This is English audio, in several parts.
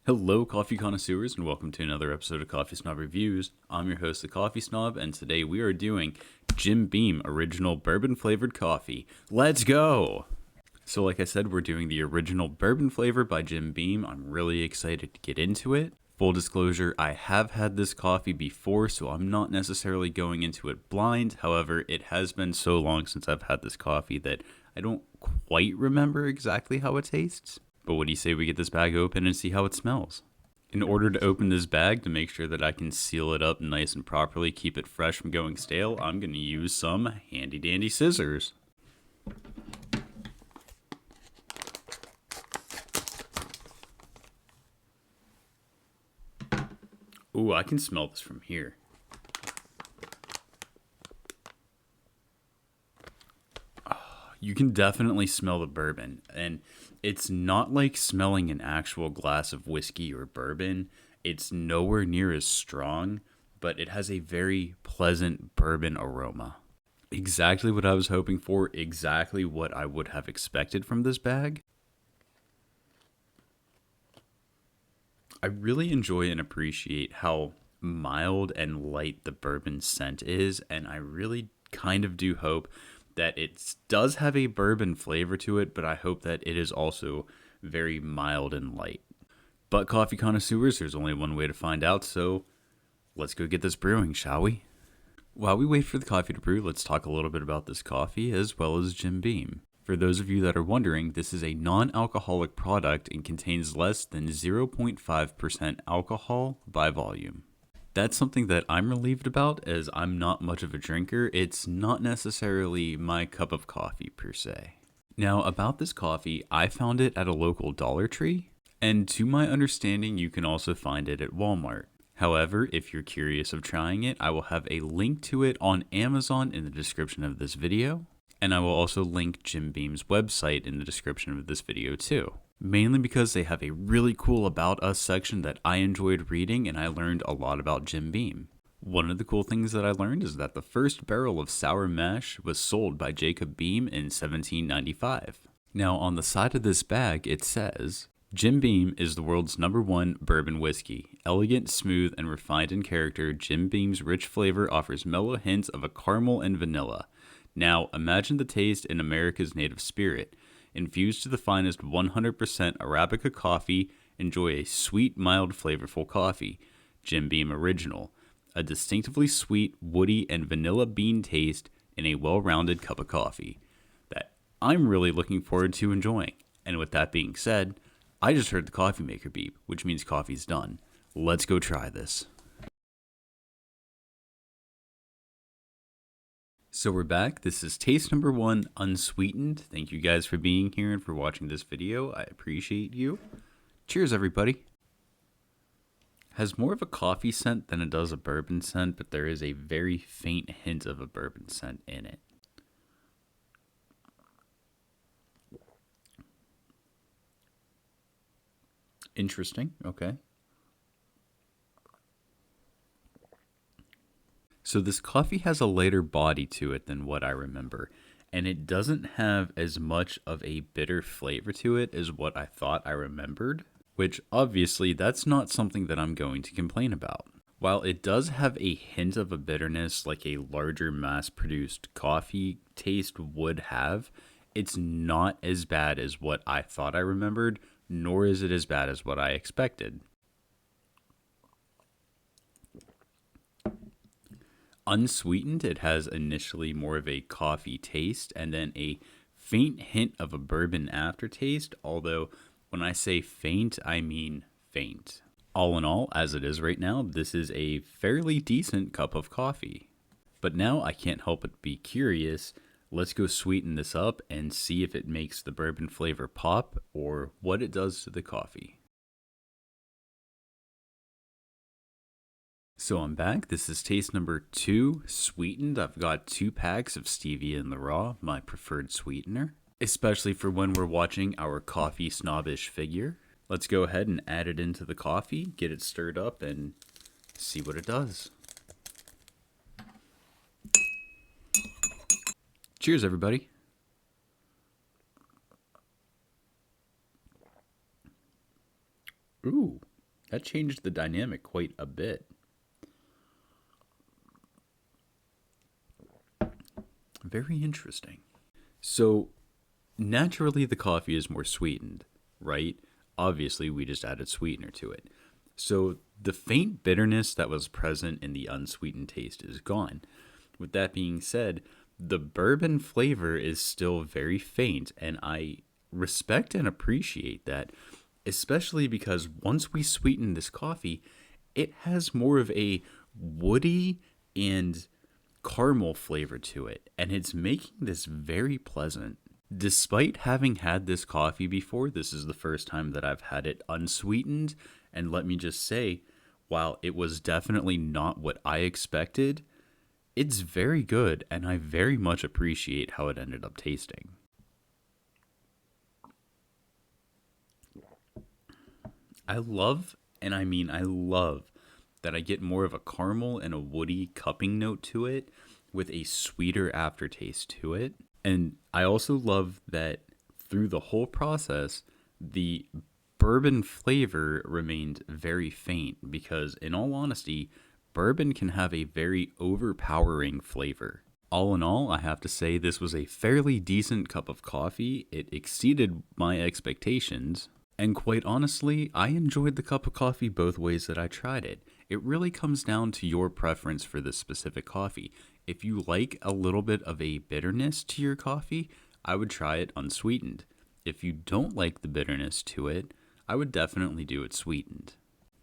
Hello, coffee connoisseurs, and welcome to another episode of Coffee Snob Reviews. I'm your host, the Coffee Snob, and today we are doing Jim Beam Original Bourbon Flavored Coffee. Let's go! So like I said, we're doing the original bourbon flavor by Jim Beam. I'm really excited to get into it. Full disclosure, I have had this coffee before, so I'm not necessarily going into it blind. However, it has been so long since I've had this coffee that I don't quite remember exactly how it tastes. But what do you say we get this bag open and see how it smells? In order to open this bag, to make sure that I can seal it up nice and properly, keep it fresh from going stale, I'm going to use some handy dandy scissors. Ooh, I can smell this from here. You can definitely smell the bourbon, and it's not like smelling an actual glass of whiskey or bourbon. It's nowhere near as strong, but it has a very pleasant bourbon aroma. Exactly what I was hoping for, exactly what I would have expected from this bag. I really enjoy and appreciate how mild and light the bourbon scent is, and I really kind of do hope that it does have a bourbon flavor to it, but I hope that it is also very mild and light. But coffee connoisseurs, there's only one way to find out, so let's go get this brewing, shall we? While we wait for the coffee to brew, let's talk a little bit about this coffee as well as Jim Beam. For those of you that are wondering, this is a non-alcoholic product and contains less than 0.5% alcohol by volume. That's something that I'm relieved about, as I'm not much of a drinker. It's not necessarily my cup of coffee per se. Now, about this coffee, I found it at a local Dollar Tree, and to my understanding, you can also find it at Walmart. However, if you're curious of trying it, I will have a link to it on Amazon in the description of this video, and I will also link Jim Beam's website in the description of this video too. Mainly because they have a really cool About Us section that I enjoyed reading, and I learned a lot about Jim Beam. One of the cool things that I learned is that the first barrel of sour mash was sold by Jacob Beam in 1795. Now on the side of this bag it says, Jim Beam is the world's #1 bourbon whiskey. Elegant, smooth, and refined in character, Jim Beam's rich flavor offers mellow hints of a caramel and vanilla. Now imagine the taste in America's native spirit. Infused to the finest 100% Arabica coffee, enjoy a sweet, mild, flavorful coffee. Jim Beam Original. A distinctively sweet, woody, and vanilla bean taste in a well-rounded cup of coffee that I'm really looking forward to enjoying. And with that being said, I just heard the coffee maker beep, which means coffee's done. Let's go try this. So we're back. This is taste number 1, unsweetened. Thank you guys for being here and for watching this video. I appreciate you. Cheers, everybody. Has more of a coffee scent than it does a bourbon scent, but there is a very faint hint of a bourbon scent in it. Interesting. Okay. So this coffee has a lighter body to it than what I remember, and it doesn't have as much of a bitter flavor to it as what I thought I remembered, which obviously that's not something that I'm going to complain about. While it does have a hint of a bitterness like a larger mass-produced coffee taste would have, it's not as bad as what I thought I remembered, nor is it as bad as what I expected. Unsweetened, it has initially more of a coffee taste and then a faint hint of a bourbon aftertaste, although when I say faint, I mean faint. All in all, as it is right now, this is a fairly decent cup of coffee. But now I can't help but be curious. Let's go sweeten this up and see if it makes the bourbon flavor pop or what it does to the coffee. So I'm back. This is taste number 2, sweetened. I've got 2 packs of stevia in the raw, my preferred sweetener, especially for when we're watching our coffee snobbish figure. Let's go ahead and add it into the coffee, get it stirred up, and see what it does. Cheers, everybody. Ooh, that changed the dynamic quite a bit. Very interesting. So, naturally, the coffee is more sweetened, right? Obviously, we just added sweetener to it. So, the faint bitterness that was present in the unsweetened taste is gone. With that being said, the bourbon flavor is still very faint, and I respect and appreciate that, especially because once we sweeten this coffee, it has more of a woody and caramel flavor to it, and it's making this very pleasant. Despite having had this coffee before, this is the first time that I've had it unsweetened, and let me just say, while it was definitely not what I expected, it's very good, and I very much appreciate how it ended up tasting. I love, and I mean I love, that I get more of a caramel and a woody cupping note to it with a sweeter aftertaste to it. And I also love that through the whole process, the bourbon flavor remained very faint because, in all honesty, bourbon can have a very overpowering flavor. All in all, I have to say this was a fairly decent cup of coffee. It exceeded my expectations. And quite honestly, I enjoyed the cup of coffee both ways that I tried it. It really comes down to your preference for this specific coffee. If you like a little bit of a bitterness to your coffee, I would try it unsweetened. If you don't like the bitterness to it, I would definitely do it sweetened.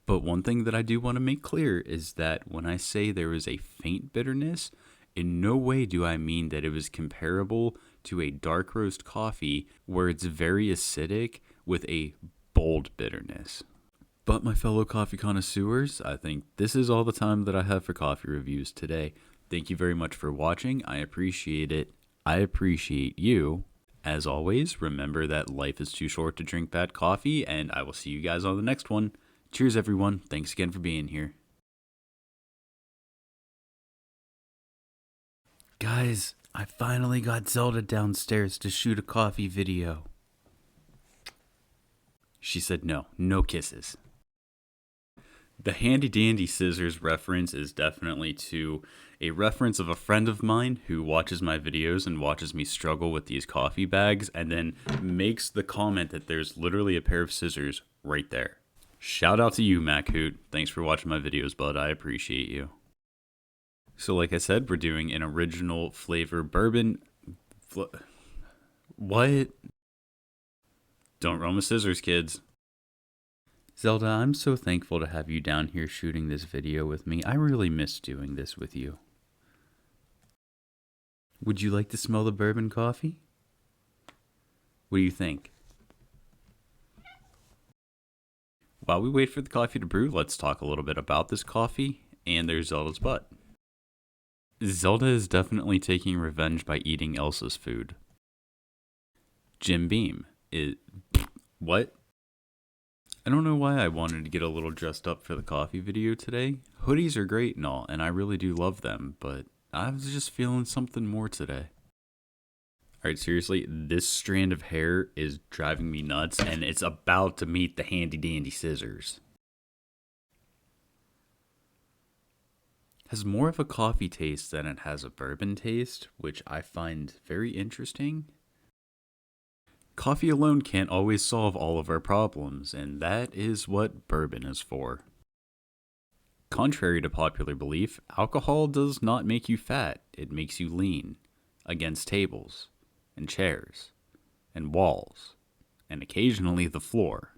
But one thing that I do want to make clear is that when I say there is a faint bitterness, in no way do I mean that it was comparable to a dark roast coffee where it's very acidic with a bold bitterness. But my fellow coffee connoisseurs, I think this is all the time that I have for coffee reviews today. Thank you very much for watching. I appreciate it. I appreciate you. As always, remember that life is too short to drink bad coffee, and I will see you guys on the next one. Cheers, everyone. Thanks again for being here. Guys, I finally got Zelda downstairs to shoot a coffee video. She said no kisses. The handy dandy scissors reference is definitely to a reference of a friend of mine who watches my videos and watches me struggle with these coffee bags and then makes the comment that there's literally a pair of scissors right there. Shout out to you, Mac Hoot. Thanks for watching my videos, bud. I appreciate you. So like I said, we're doing an original flavor bourbon. What? Don't run with scissors, kids. Zelda, I'm so thankful to have you down here shooting this video with me. I really miss doing this with you. Would you like to smell the bourbon coffee? What do you think? While we wait for the coffee to brew, let's talk a little bit about this coffee, and there's Zelda's butt. Zelda is definitely taking revenge by eating Elsa's food. Jim Beam is... What? I don't know why I wanted to get a little dressed up for the coffee video today. Hoodies are great and all, and I really do love them, but I was just feeling something more today. Alright, seriously, this strand of hair is driving me nuts, and it's about to meet the handy dandy scissors. Has more of a coffee taste than it has a bourbon taste, which I find very interesting. Coffee alone can't always solve all of our problems, and that is what bourbon is for. Contrary to popular belief, alcohol does not make you fat, it makes you lean, against tables, and chairs, and walls, and occasionally the floor.